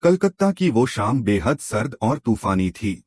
कलकत्ता की वो शाम बेहद सर्द और तूफानी थी।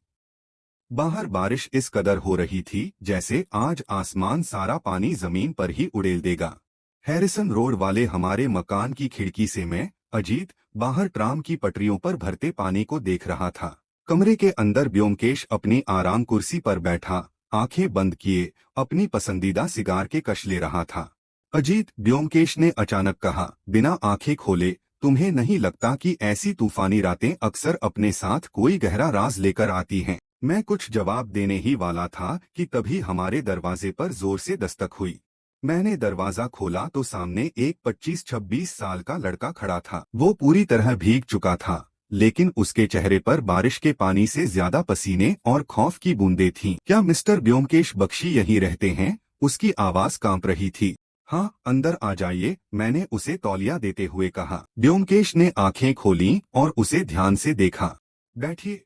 बाहर बारिश इस कदर हो रही थी जैसे आज आसमान सारा पानी जमीन पर ही उड़ेल देगा। हैरिसन रोड वाले हमारे मकान की खिड़की से मैं, अजीत, बाहर ट्राम की पटरियों पर भरते पानी को देख रहा था। कमरे के अंदर ब्योमकेश अपनी आराम कुर्सी पर बैठा, आंखें बंद किए, अपनी पसंदीदा सिगार के कश ले रहा था। अजीत, ब्योमकेश ने अचानक कहा, बिना आंखें खोले, तुम्हें नहीं लगता कि ऐसी तूफानी रातें अक्सर अपने साथ कोई गहरा राज लेकर आती हैं? मैं कुछ जवाब देने ही वाला था कि तभी हमारे दरवाजे पर जोर से दस्तक हुई। मैंने दरवाजा खोला तो सामने एक 25-26 साल का लड़का खड़ा था। वो पूरी तरह भीग चुका था, लेकिन उसके चेहरे पर बारिश के पानी से ज्यादा पसीने और खौफ की बूंदें थीं। क्या मिस्टर ब्योमकेश बख्शी यहीं रहते हैं? उसकी आवाज कांप रही थी। हाँ, अंदर आ जाइए, मैंने उसे तौलिया देते हुए कहा। ब्योमकेश ने आंखें खोलीं और उसे ध्यान से देखा। बैठिए,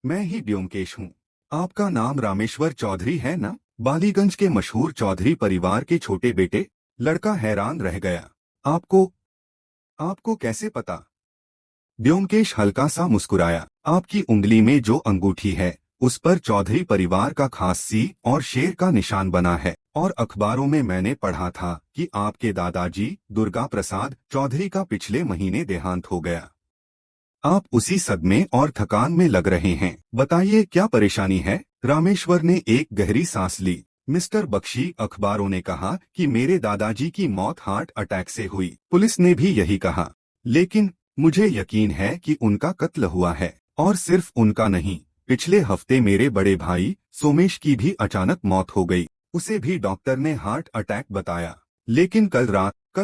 मैं ही ब्योमकेश हूँ। आपका नाम रामेश्वर चौधरी है ना? बालीगंज के मशहूर चौधरी परिवार के छोटे बेटे? लड़का हैरान रह गया। आपको आपको कैसे पता? ब्योमकेश हल्का सा मुस्कुराया। आपकी उंगली में जो अंगूठी है, उस पर चौधरी परिवार का खास सी और शेर का निशान बना है। और अखबारों में मैंने पढ़ा था कि आपके दादाजी दुर्गा प्रसाद चौधरी का पिछले महीने देहांत हो गया। आप उसी सदमे और थकान में लग रहे हैं। बताइए, क्या परेशानी है? रामेश्वर ने एक गहरी सांस ली। मिस्टर बख्शी, अखबारों ने कहा कि मेरे दादाजी की मौत हार्ट अटैक से हुई। पुलिस ने भी यही कहा। लेकिन मुझे यकीन है कि उनका कत्ल हुआ है। और सिर्फ उनका नहीं, पिछले हफ्ते मेरे बड़े भाई सोमेश की भी अचानक मौत हो गई। उसे भी डॉक्टर ने हार्ट अटैक बताया। लेकिन कल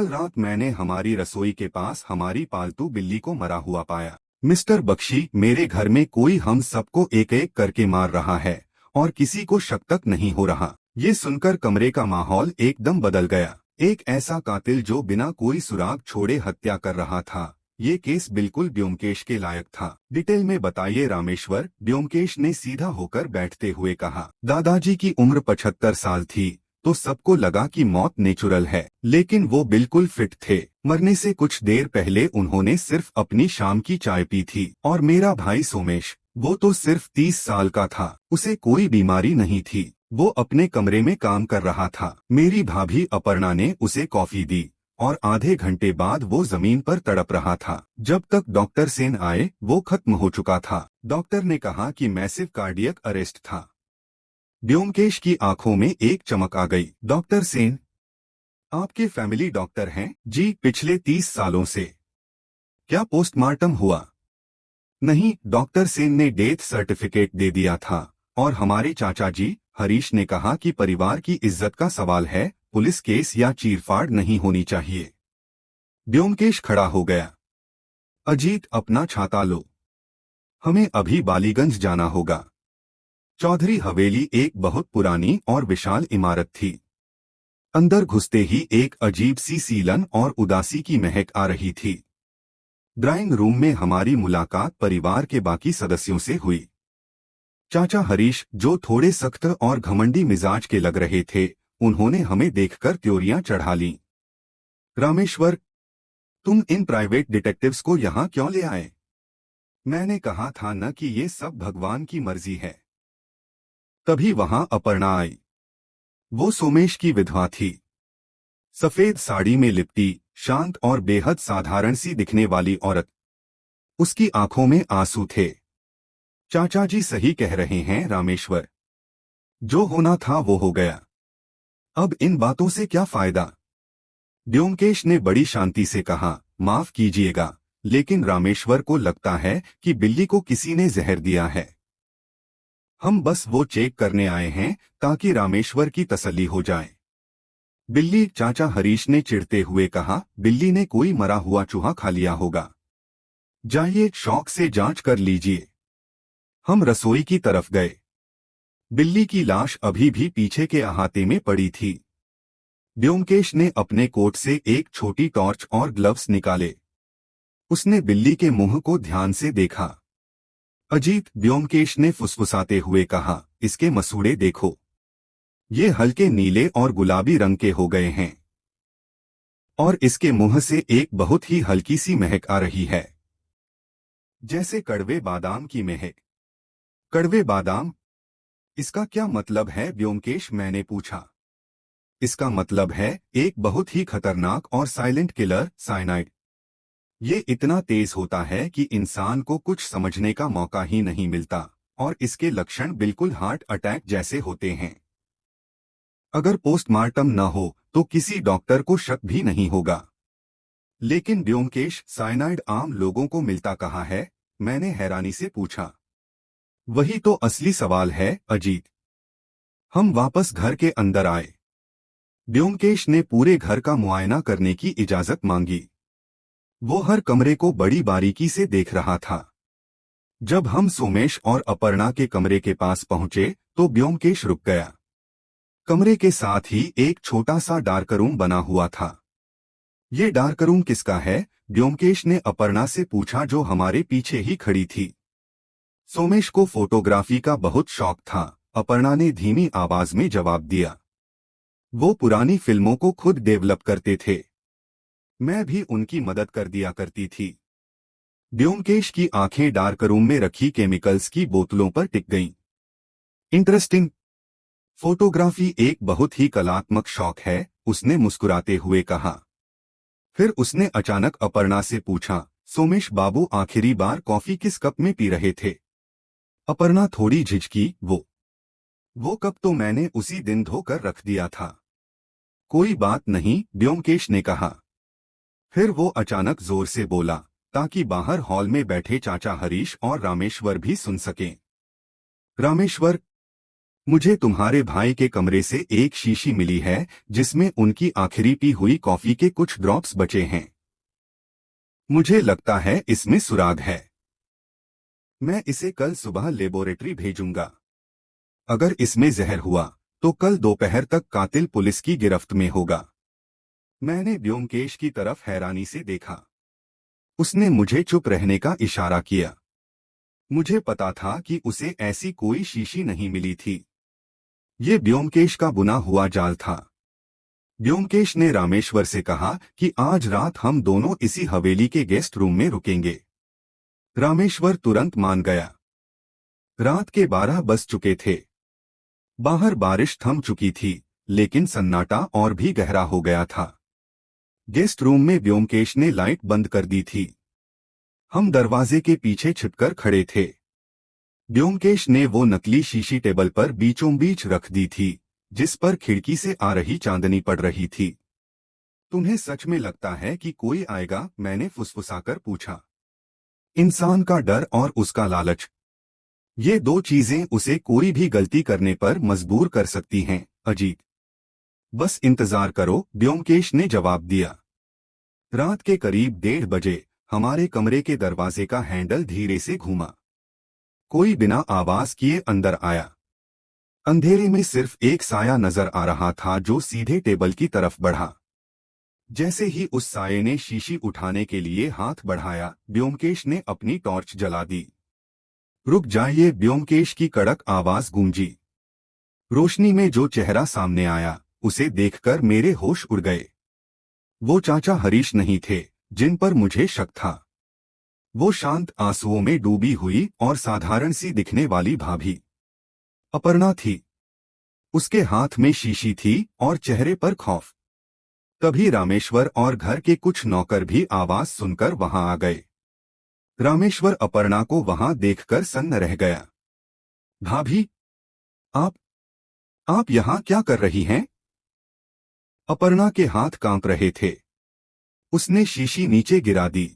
रात मैंने हमारी रसोई के पास हमारी पालतू बिल्ली को मरा हुआ पाया। मिस्टर बख्शी, मेरे घर में कोई हम सबको एक एक करके मार रहा है और किसी को शक तक नहीं हो रहा। ये सुनकर कमरे का माहौल एकदम बदल गया। एक ऐसा कातिल जो बिना कोई सुराग छोड़े हत्या कर रहा था। ये केस बिल्कुल ब्योमकेश के लायक था। डिटेल में बताइए रामेश्वर, ब्योमकेश ने सीधा होकर बैठते हुए कहा। दादाजी की उम्र 75 साल थी, तो सबको लगा कि मौत नेचुरल है, लेकिन वो बिल्कुल फिट थे। मरने से कुछ देर पहले उन्होंने सिर्फ अपनी शाम की चाय पी थी। और मेरा भाई सोमेश, वो तो सिर्फ 30 साल का था, उसे कोई बीमारी नहीं थी। वो अपने कमरे में काम कर रहा था। मेरी भाभी अपर्णा ने उसे कॉफी दी और आधे घंटे बाद वो जमीन पर तड़प रहा था। जब तक डॉक्टर सेन आए, वो खत्म हो चुका था। डॉक्टर ने कहा कि मैसिव कार्डियक अरेस्ट था। ब्योमकेश की आंखों में एक चमक आ गई। डॉक्टर सेन, आपके फैमिली डॉक्टर हैं? जी, पिछले 30 सालों से। क्या पोस्टमार्टम हुआ? नहीं, डॉक्टर सेन ने डेथ सर्टिफिकेट दे दिया था। और हमारे चाचा जी हरीश ने कहा कि परिवार की इज्जत का सवाल है, पुलिस केस या चीरफाड़ नहीं होनी चाहिए। ब्योमकेश खड़ा हो गया। अजीत, अपना छाता लो, हमें अभी बालीगंज जाना होगा। चौधरी हवेली एक बहुत पुरानी और विशाल इमारत थी। अंदर घुसते ही एक अजीब सी सीलन और उदासी की महक आ रही थी। ड्राइंग रूम में हमारी मुलाकात परिवार के बाकी सदस्यों से हुई। चाचा हरीश, जो थोड़े सख्त और घमंडी मिजाज के लग रहे थे, उन्होंने हमें देखकर त्योरियां चढ़ा लीं। रामेश्वर, तुम इन प्राइवेट डिटेक्टिव्स को यहाँ क्यों ले आए? मैंने कहा था न कि ये सब भगवान की मर्जी है। तभी वहां अपर्णा आई। वो सोमेश की विधवा थी। सफेद साड़ी में लिपटी, शांत और बेहद साधारण सी दिखने वाली औरत। उसकी आंखों में आंसू थे। चाचा जी सही कह रहे हैं रामेश्वर, जो होना था वो हो गया। अब इन बातों से क्या फायदा? ब्योमकेश ने बड़ी शांति से कहा, माफ कीजिएगा, लेकिन रामेश्वर को लगता है कि बिल्ली को किसी ने जहर दिया है। हम बस वो चेक करने आए हैं ताकि रामेश्वर की तसल्ली हो जाए। बिल्ली? चाचा हरीश ने चिढ़ते हुए कहा, बिल्ली ने कोई मरा हुआ चूहा खा लिया होगा। जाइए, शौक से जांच कर लीजिए। हम रसोई की तरफ गए। बिल्ली की लाश अभी भी पीछे के अहाते में पड़ी थी। ब्योमकेश ने अपने कोट से एक छोटी टॉर्च और ग्लव्स निकाले। उसने बिल्ली के मुंह को ध्यान से देखा। अजीत, ब्योमकेश ने फुसफुसाते हुए कहा, इसके मसूड़े देखो, ये हल्के नीले और गुलाबी रंग के हो गए हैं। और इसके मुंह से एक बहुत ही हल्की सी महक आ रही है। जैसे कड़वे बादाम की महक। कड़वे बादाम, इसका क्या मतलब है ब्योमकेश? मैंने पूछा। इसका मतलब है एक बहुत ही खतरनाक और साइलेंट किलर, साइनाइड। ये इतना तेज होता है कि इंसान को कुछ समझने का मौका ही नहीं मिलता, और इसके लक्षण बिल्कुल हार्ट अटैक जैसे होते हैं। अगर पोस्टमार्टम न हो तो किसी डॉक्टर को शक भी नहीं होगा। लेकिन ब्योमकेश, साइनाइड आम लोगों को मिलता कहाँ है? मैंने हैरानी से पूछा। वही तो असली सवाल है, अजीत। हम वापस घर के अंदर आए। ब्योमकेश ने पूरे घर का मुआयना करने की इजाजत मांगी। वो हर कमरे को बड़ी बारीकी से देख रहा था। जब हम सोमेश और अपर्णा के कमरे के पास पहुंचे तो ब्योमकेश रुक गया। कमरे के साथ ही एक छोटा सा डार्क रूम बना हुआ था। ये डार्क रूम किसका है? ब्योमकेश ने अपर्णा से पूछा, जो हमारे पीछे ही खड़ी थी। सोमेश को फोटोग्राफी का बहुत शौक था, अपर्णा ने धीमी आवाज में जवाब दिया। वो पुरानी फिल्मों को खुद डेवलप करते थे। मैं भी उनकी मदद कर दिया करती थी। ब्योमकेश की आंखें डार्क रूम में रखी केमिकल्स की बोतलों पर टिक गईं। इंटरेस्टिंग। फोटोग्राफी एक बहुत ही कलात्मक शौक है, उसने मुस्कुराते हुए कहा। फिर उसने अचानक अपर्णा से पूछा, सोमेश बाबू आखिरी बार कॉफी किस कप में पी रहे थे? अपर्णा थोड़ी झिझकी। वो कप तो मैंने उसी दिन धोकर रख दिया था। कोई बात नहीं, ब्योमकेश ने कहा। फिर वो अचानक जोर से बोला, ताकि बाहर हॉल में बैठे चाचा हरीश और रामेश्वर भी सुन सकें। रामेश्वर, मुझे तुम्हारे भाई के कमरे से एक शीशी मिली है जिसमें उनकी आखिरी पी हुई कॉफी के कुछ ड्रॉप्स बचे हैं। मुझे लगता है इसमें सुराग है। मैं इसे कल सुबह लेबोरेटरी भेजूंगा। अगर इसमें जहर हुआ तो कल दोपहर तक कातिल पुलिस की गिरफ्त में होगा। मैंने ब्योमकेश की तरफ हैरानी से देखा। उसने मुझे चुप रहने का इशारा किया। मुझे पता था कि उसे ऐसी कोई शीशी नहीं मिली थी। ये ब्योमकेश का बुना हुआ जाल था। ब्योमकेश ने रामेश्वर से कहा कि आज रात हम दोनों इसी हवेली के गेस्ट रूम में रुकेंगे। रामेश्वर तुरंत मान गया। रात के 12 बज चुके थे। बाहर बारिश थम चुकी थी, लेकिन सन्नाटा और भी गहरा हो गया था। गेस्ट रूम में ब्योमकेश ने लाइट बंद कर दी थी। हम दरवाजे के पीछे छिपकर खड़े थे। ब्योमकेश ने वो नकली शीशी टेबल पर बीचों बीच रख दी थी, जिस पर खिड़की से आ रही चांदनी पड़ रही थी। तुम्हें सच में लगता है कि कोई आएगा? मैंने फुसफुसाकर पूछा। इंसान का डर और उसका लालच, ये दो चीजें उसे कोई भी गलती करने पर मजबूर कर सकती हैं, अजीत। बस इंतजार करो, ब्योमकेश ने जवाब दिया। रात के करीब 1:30 बजे हमारे कमरे के दरवाजे का हैंडल धीरे से घूमा। कोई बिना आवाज किए अंदर आया। अंधेरे में सिर्फ एक साया नजर आ रहा था जो सीधे टेबल की तरफ बढ़ा। जैसे ही उस साये ने शीशी उठाने के लिए हाथ बढ़ाया, ब्योमकेश ने अपनी टॉर्च जला दी। रुक जाइए, ब्योमकेश की कड़क आवाज गूंजी। रोशनी में जो चेहरा सामने आया, उसे देखकर मेरे होश उड़ गए। वो चाचा हरीश नहीं थे, जिन पर मुझे शक था। वो शांत आंसुओं में डूबी हुई और साधारण सी दिखने वाली भाभी अपर्णा थी। उसके हाथ में शीशी थी और चेहरे पर खौफ। तभी रामेश्वर और घर के कुछ नौकर भी आवाज सुनकर वहां आ गए। रामेश्वर अपर्णा को वहां देखकर सन्न रह गया। भाभी, आप यहां क्या कर रही हैं? अपर्णा के हाथ कांप रहे थे। उसने शीशी नीचे गिरा दी।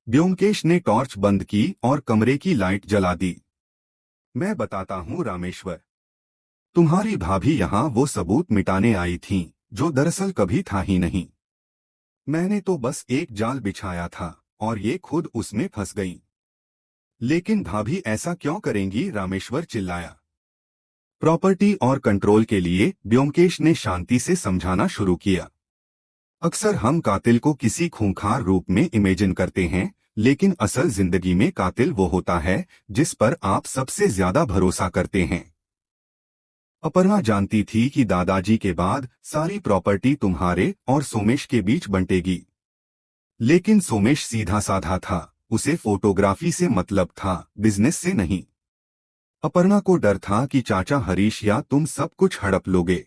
ब्योमकेश ने टॉर्च बंद की और कमरे की लाइट जला दी। मैं बताता हूं रामेश्वर, तुम्हारी भाभी यहां वो सबूत मिटाने आई थीं, जो दरअसल कभी था ही नहीं। मैंने तो बस एक जाल बिछाया था और ये खुद उसमें फंस गईं। लेकिन भाभी ऐसा क्यों करेंगी? रामेश्वर चिल्लाया। प्रॉपर्टी और कंट्रोल के लिए, ब्योमकेश ने शांति से समझाना शुरू किया। अक्सर हम कातिल को किसी खूंखार रूप में इमेजिन करते हैं, लेकिन असल जिंदगी में कातिल वो होता है जिस पर आप सबसे ज्यादा भरोसा करते हैं। अपर्णा जानती थी कि दादाजी के बाद सारी प्रॉपर्टी तुम्हारे और सोमेश के बीच बंटेगी। लेकिन सोमेश सीधा साधा था, उसे फोटोग्राफी से मतलब था, बिजनेस से नहीं। अपर्णा को डर था कि चाचा हरीश या तुम सब कुछ हड़प लोगे,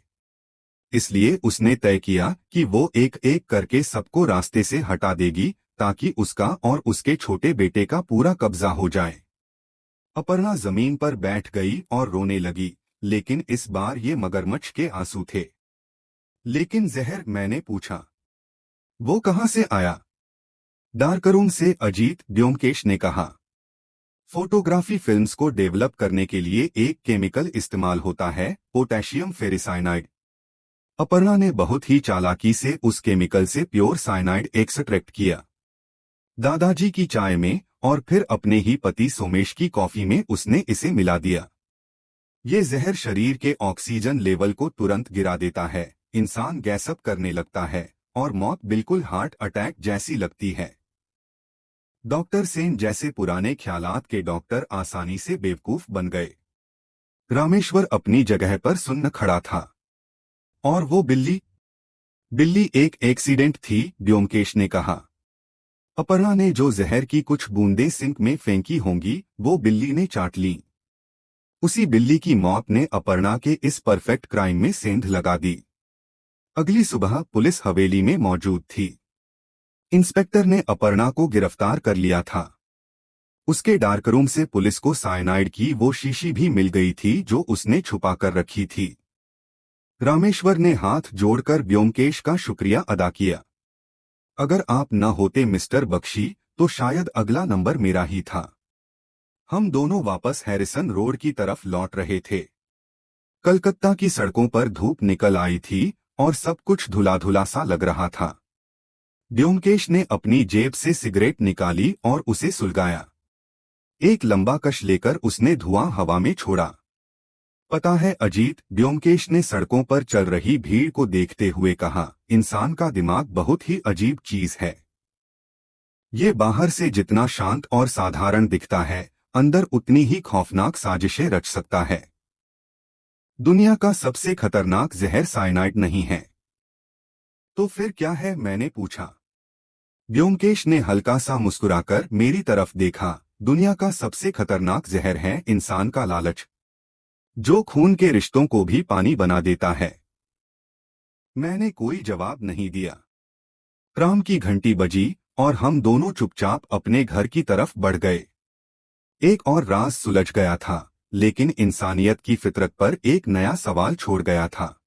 इसलिए उसने तय किया कि वो एक एक करके सबको रास्ते से हटा देगी ताकि उसका और उसके छोटे बेटे का पूरा कब्जा हो जाए। अपर्णा जमीन पर बैठ गई और रोने लगी, लेकिन इस बार ये मगरमच्छ के आंसू थे। लेकिन जहर, मैंने पूछा, वो कहाँ से आया? डार्क रूम से, अजीत, ब्योमकेश ने कहा। फोटोग्राफी फिल्म्स को डेवलप करने के लिए एक केमिकल इस्तेमाल होता है, पोटेशियम फेरिसाइनाइड। अपर्णा ने बहुत ही चालाकी से उस केमिकल से प्योर साइनाइड एक्सट्रैक्ट किया। दादाजी की चाय में और फिर अपने ही पति सोमेश की कॉफी में उसने इसे मिला दिया। ये जहर शरीर के ऑक्सीजन लेवल को तुरंत गिरा देता है, इंसान गैसअप करने लगता है और मौत बिल्कुल हार्ट अटैक जैसी लगती है। डॉक्टर सेन जैसे पुराने ख्यालात के डॉक्टर आसानी से बेवकूफ बन गए। रामेश्वर अपनी जगह पर सुन्न खड़ा था। और वो बिल्ली? बिल्ली एक एक्सीडेंट थी, ब्योमकेश ने कहा। अपर्णा ने जो जहर की कुछ बूंदें सिंक में फेंकी होंगी, वो बिल्ली ने चाट ली। उसी बिल्ली की मौत ने अपर्णा के इस परफेक्ट क्राइम में सेंध लगा दी। अगली सुबह पुलिस हवेली में मौजूद थी। इंस्पेक्टर ने अपर्णा को गिरफ्तार कर लिया था। उसके डार्क रूम से पुलिस को साइनाइड की वो शीशी भी मिल गई थी जो उसने छुपा कर रखी थी। रामेश्वर ने हाथ जोड़कर ब्योमकेश का शुक्रिया अदा किया। अगर आप न होते मिस्टर बख्शी, तो शायद अगला नंबर मेरा ही था। हम दोनों वापस हैरिसन रोड की तरफ लौट रहे थे। कलकत्ता की सड़कों पर धूप निकल आई थी और सब कुछ धुला धुला सा लग रहा था। ब्योमकेश ने अपनी जेब से सिगरेट निकाली और उसे सुलगाया। एक लंबा कश लेकर उसने धुआं हवा में छोड़ा। पता है अजीत, ब्योमकेश ने सड़कों पर चल रही भीड़ को देखते हुए कहा, इंसान का दिमाग बहुत ही अजीब चीज है। ये बाहर से जितना शांत और साधारण दिखता है, अंदर उतनी ही खौफनाक साजिशें रच सकता है। दुनिया का सबसे खतरनाक जहर साइनाइड नहीं है। तो फिर क्या है? मैंने पूछा। ब्योमकेश ने हल्का सा मुस्कुराकर मेरी तरफ देखा। दुनिया का सबसे खतरनाक जहर है इंसान का लालच, जो खून के रिश्तों को भी पानी बना देता है। मैंने कोई जवाब नहीं दिया। राम की घंटी बजी और हम दोनों चुपचाप अपने घर की तरफ बढ़ गए। एक और राज सुलझ गया था, लेकिन इंसानियत की फितरत पर एक नया सवाल छोड़ गया था।